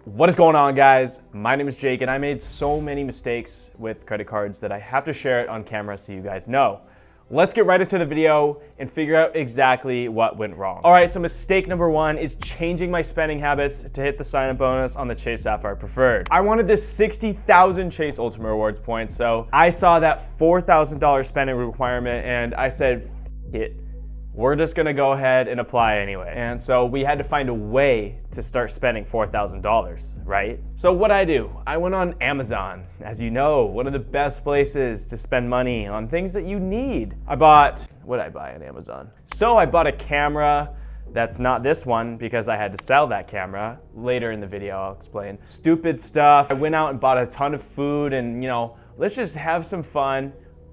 What is going on, guys? My name is Jake and I made so many mistakes with credit cards that I have to share it on camera so you guys know. Let's get right into the video and figure out exactly what went wrong. All right, so mistake number one is changing my spending habits to hit the sign-up bonus on the Chase Sapphire Preferred. I wanted this 60,000 Chase Ultimate Rewards points, so I saw that $4,000 spending requirement and I said, F it. We're just gonna go ahead and apply anyway. And so we had to find a way to start spending $4,000, right? So what'd I do? I went on Amazon. As you know, one of the best places to spend money on things that you need. What'd I buy on Amazon? So I bought a camera. That's not this one because I had to sell that camera. Later in the video, I'll explain. Stupid stuff. I went out and bought a ton of food and, let's just have some fun.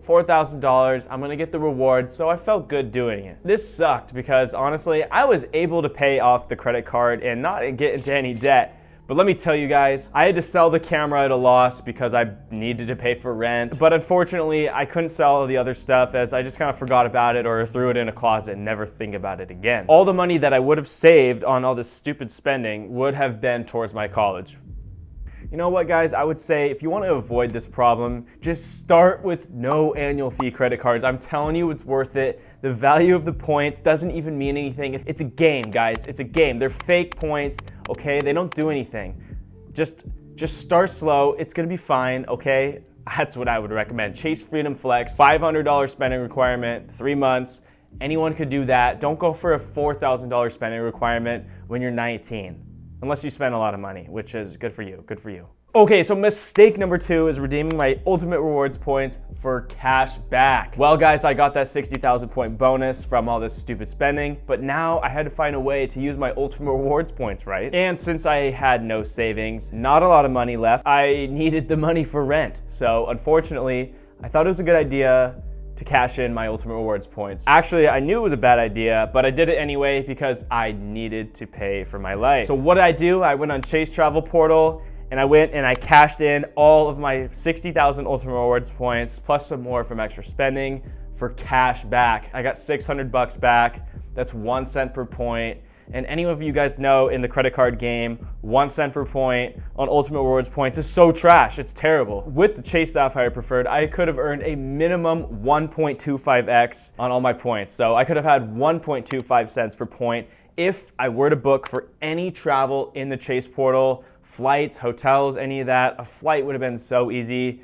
$4,000, I'm gonna get the reward, so I felt good doing it. This sucked because honestly, I was able to pay off the credit card and not get into any debt. But let me tell you guys, I had to sell the camera at a loss because I needed to pay for rent. But unfortunately, I couldn't sell the other stuff as I just kind of forgot about it or threw it in a closet and never think about it again. All the money that I would have saved on all this stupid spending would have been towards my college. You know what, guys? I would say if you want to avoid this problem, just start with no annual fee credit cards. I'm telling you, it's worth it. The value of the points doesn't even mean anything. It's a game, guys. It's a game. They're fake points, okay? They don't do anything. Just start slow. It's gonna be fine, okay? That's what I would recommend. Chase Freedom Flex, $500 spending requirement, 3 months. Anyone could do that. Don't go for a $4,000 spending requirement when you're 19. Unless you spend a lot of money, which is good for you, good for you. Okay, so mistake number two is redeeming my Ultimate Rewards points for cash back. Well, guys, I got that 60,000 point bonus from all this stupid spending, but now I had to find a way to use my Ultimate Rewards points, right? And since I had no savings, not a lot of money left, I needed the money for rent. So unfortunately, I thought it was a good idea to cash in my Ultimate Rewards points. Actually, I knew it was a bad idea, but I did it anyway because I needed to pay for my life. So what did I do? I went on Chase Travel Portal and I went and I cashed in all of my 60,000 Ultimate Rewards points plus some more from extra spending for cash back. I got 600 bucks back. That's 1 cent per point. And any of you guys know in the credit card game, 1 cent per point on Ultimate Rewards points is so trash, it's terrible. With the Chase Sapphire Preferred, I could have earned a minimum 1.25x on all my points. So I could have had 1.25 cents per point if I were to book for any travel in the Chase portal, flights, hotels, any of that. A flight would have been so easy,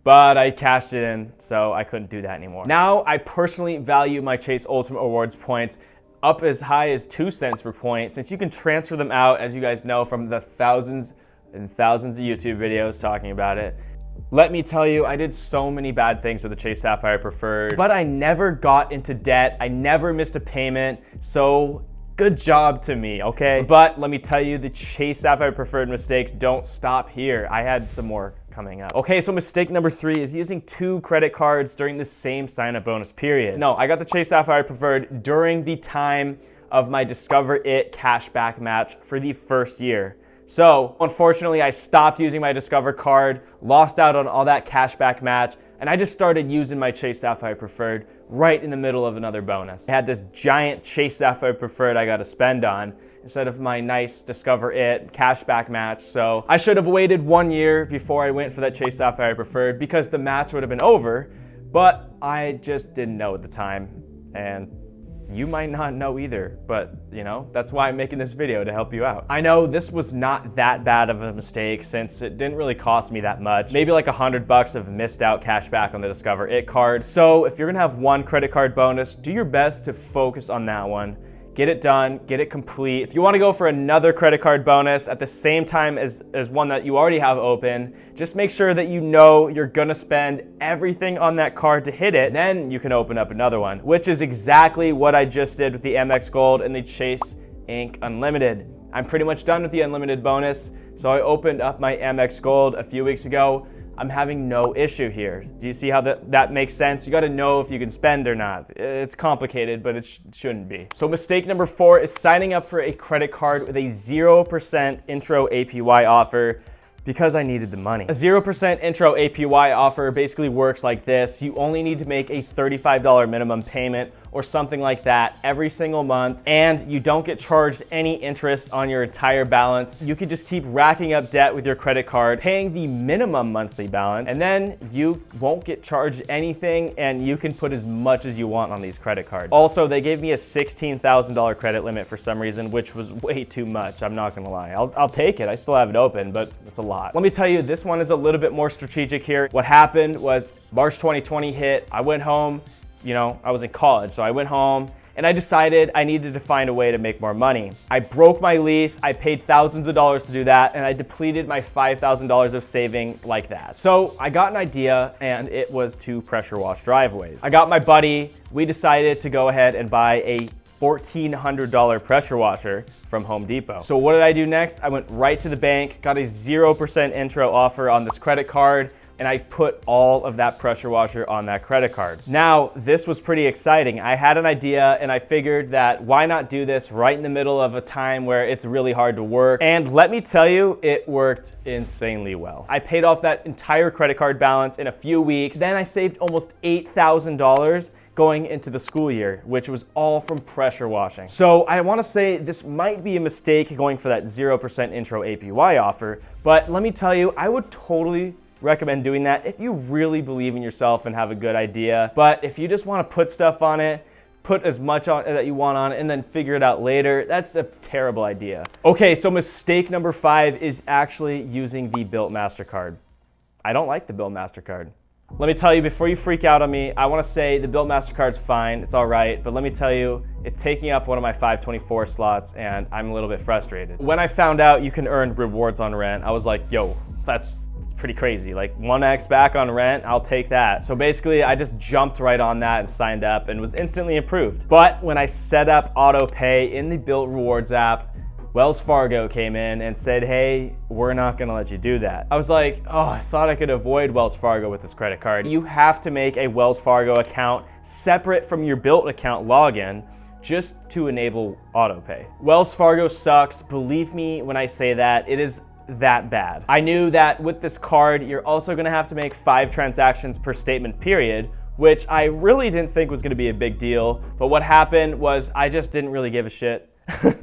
but I cashed it in, so I couldn't do that anymore. Now, I personally value my Chase Ultimate Rewards points up as high as 2 cents per point, since you can transfer them out, as you guys know from the thousands and thousands of YouTube videos talking about it. Let me tell you, I did so many bad things with the Chase Sapphire Preferred, but I never got into debt. I never missed a payment, so good job to me, okay? But let me tell you, the Chase Sapphire Preferred mistakes don't stop here. I had some more coming up. Okay, so mistake number 3 is using 2 credit cards during the same sign-up bonus period. No, I got the Chase Sapphire Preferred during the time of my Discover It cashback match for the first year. So, unfortunately, I stopped using my Discover card, lost out on all that cashback match, and I just started using my Chase Sapphire Preferred right in the middle of another bonus. I had this giant Chase Sapphire Preferred I got to spend on instead of my nice Discover It cashback match. So I should have waited 1 year before I went for that Chase Sapphire Preferred because the match would have been over, but I just didn't know at the time. And you might not know either, but that's why I'm making this video, to help you out. I know this was not that bad of a mistake since it didn't really cost me that much. Maybe like $100 of missed out cash back on the Discover It card. So if you're gonna have one credit card bonus, do your best to focus on that one. Get it done, get it complete. If you wanna go for another credit card bonus at the same time as one that you already have open, just make sure that you know you're gonna spend everything on that card to hit it, then you can open up another one, which is exactly what I just did with the MX Gold and the Chase Ink Unlimited. I'm pretty much done with the Unlimited bonus, so I opened up my MX Gold a few weeks ago. I'm having no issue here. Do you see how that makes sense? You gotta know if you can spend or not. It's complicated, but it shouldn't be. So mistake number 4 is signing up for a credit card with a 0% Intro APY offer because I needed the money. A 0% Intro APY offer basically works like this. You only need to make a $35 minimum payment or something like that every single month, and you don't get charged any interest on your entire balance. You could just keep racking up debt with your credit card, paying the minimum monthly balance, and then you won't get charged anything, and you can put as much as you want on these credit cards. Also, they gave me a $16,000 credit limit for some reason, which was way too much. I'm not gonna lie. I'll take it. I still have it open, but it's a lot. Let me tell you, this one is a little bit more strategic here. What happened was March 2020 hit. I went home, I was in college, so I went home and I decided I needed to find a way to make more money. I broke my lease, I paid thousands of dollars to do that, and I depleted my $5,000 of saving like that. So I got an idea, and it was to pressure wash driveways. I got my buddy, we decided to go ahead and buy a $1,400 pressure washer from Home Depot. So what did I do next? I went right to the bank, got a 0% intro offer on this credit card, and I put all of that pressure washer on that credit card. Now, this was pretty exciting. I had an idea, and I figured that why not do this right in the middle of a time where it's really hard to work? And let me tell you, it worked insanely well. I paid off that entire credit card balance in a few weeks. Then I saved almost $8,000 going into the school year, which was all from pressure washing. So I wanna say this might be a mistake going for that 0% intro APY offer, but let me tell you, I would totally recommend doing that if you really believe in yourself and have a good idea. But if you just wanna put stuff on it, put as much on that you want on it and then figure it out later, that's a terrible idea. Okay, so mistake number 5 is actually using the Built Mastercard. I don't like the Built Mastercard. Let me tell you, before you freak out on me, I wanna say the Built Mastercard's fine, it's all right, but let me tell you, it's taking up one of my 524 slots and I'm a little bit frustrated. When I found out you can earn rewards on rent, I was like, yo, that's pretty crazy. Like 1x back on rent, I'll take that. So basically I just jumped right on that and signed up and was instantly approved. But when I set up auto pay in the Built Rewards app, Wells Fargo came in and said, hey, we're not gonna let you do that. I was like, oh, I thought I could avoid Wells Fargo with this credit card. You have to make a Wells Fargo account separate from your Built account login just to enable auto pay. Wells Fargo sucks, believe me when I say that, it is that bad. I knew that with this card, you're also gonna have to make 5 transactions per statement period, which I really didn't think was gonna be a big deal, but what happened was I just didn't really give a shit.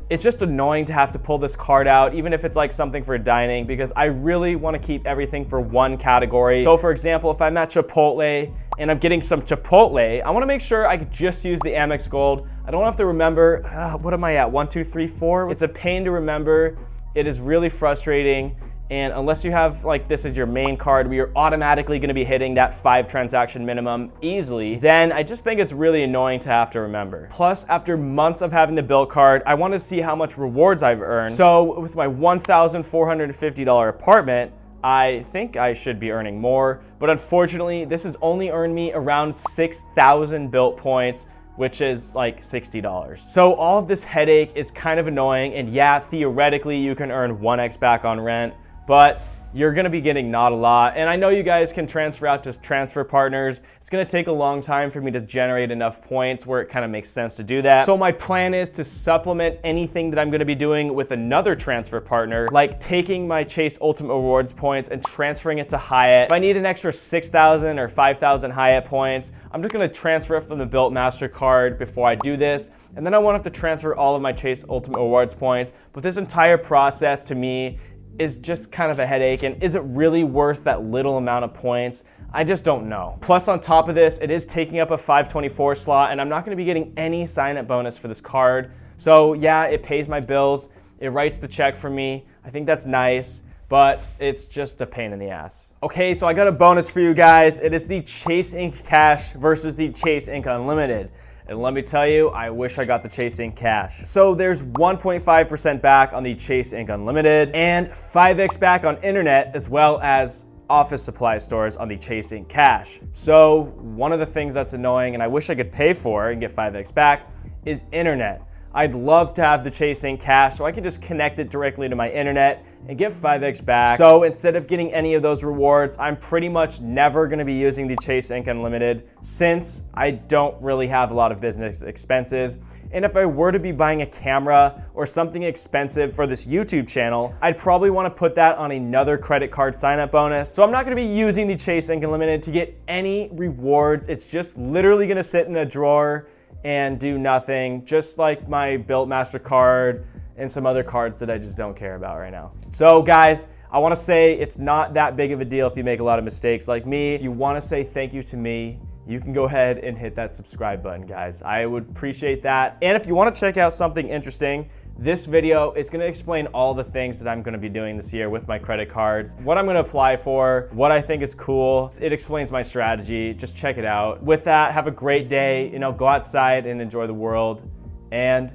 It's just annoying to have to pull this card out, even if it's like something for dining, because I really want to keep everything for one category. So for example, if I'm at Chipotle and I'm getting some Chipotle, I want to make sure I could just use the Amex Gold. I don't have to remember, what am I at, 1, 2, 3, 4? It's a pain to remember. It is really frustrating. And unless you have like this as your main card where you're automatically gonna be hitting that 5 transaction minimum easily, then I just think it's really annoying to have to remember. Plus, after months of having the Built card, I wanted to see how much rewards I've earned. So with my $1,450 apartment, I think I should be earning more, but unfortunately, this has only earned me around 6,000 Built points, which is like $60. So all of this headache is kind of annoying, and yeah, theoretically you can earn 1x back on rent, but you're gonna be getting not a lot. And I know you guys can transfer out to transfer partners. It's gonna take a long time for me to generate enough points where it kind of makes sense to do that. So my plan is to supplement anything that I'm gonna be doing with another transfer partner, like taking my Chase Ultimate Rewards points and transferring it to Hyatt. If I need an extra 6,000 or 5,000 Hyatt points, I'm just gonna transfer it from the Built MasterCard before I do this. And then I won't have to transfer all of my Chase Ultimate Rewards points. But this entire process to me is just kind of a headache, and is it really worth that little amount of points? I just don't know. Plus on top of this, it is taking up a 524 slot, and I'm not gonna be getting any sign-up bonus for this card. So yeah, it pays my bills, it writes the check for me. I think that's nice, but it's just a pain in the ass. Okay, so I got a bonus for you guys. It is the Chase Ink Cash versus the Chase Ink Unlimited. And let me tell you, I wish I got the Chase Ink Cash. So there's 1.5% back on the Chase Ink Unlimited and 5x back on internet, as well as office supply stores on the Chase Ink Cash. So one of the things that's annoying and I wish I could pay for and get 5x back is internet. I'd love to have the Chase Ink Cash so I can just connect it directly to my internet and get 5x back. So instead of getting any of those rewards, I'm pretty much never gonna be using the Chase Ink Unlimited since I don't really have a lot of business expenses. And if I were to be buying a camera or something expensive for this YouTube channel, I'd probably wanna put that on another credit card sign-up bonus. So I'm not gonna be using the Chase Ink Unlimited to get any rewards. It's just literally gonna sit in a drawer and do nothing, just like my built Mastercard and some other cards that I just don't care about right now. So guys, I want to say it's not that big of a deal if you make a lot of mistakes like me. If you want to say thank you to me, you can go ahead and hit that subscribe button, guys. I would appreciate that. And if you want to check out something interesting, this video is going to explain all the things that I'm going to be doing this year with my credit cards, what I'm going to apply for, what I think is cool. It explains my strategy. Just check it out. With that, have a great day. Go outside and enjoy the world, and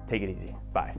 take it easy. Bye.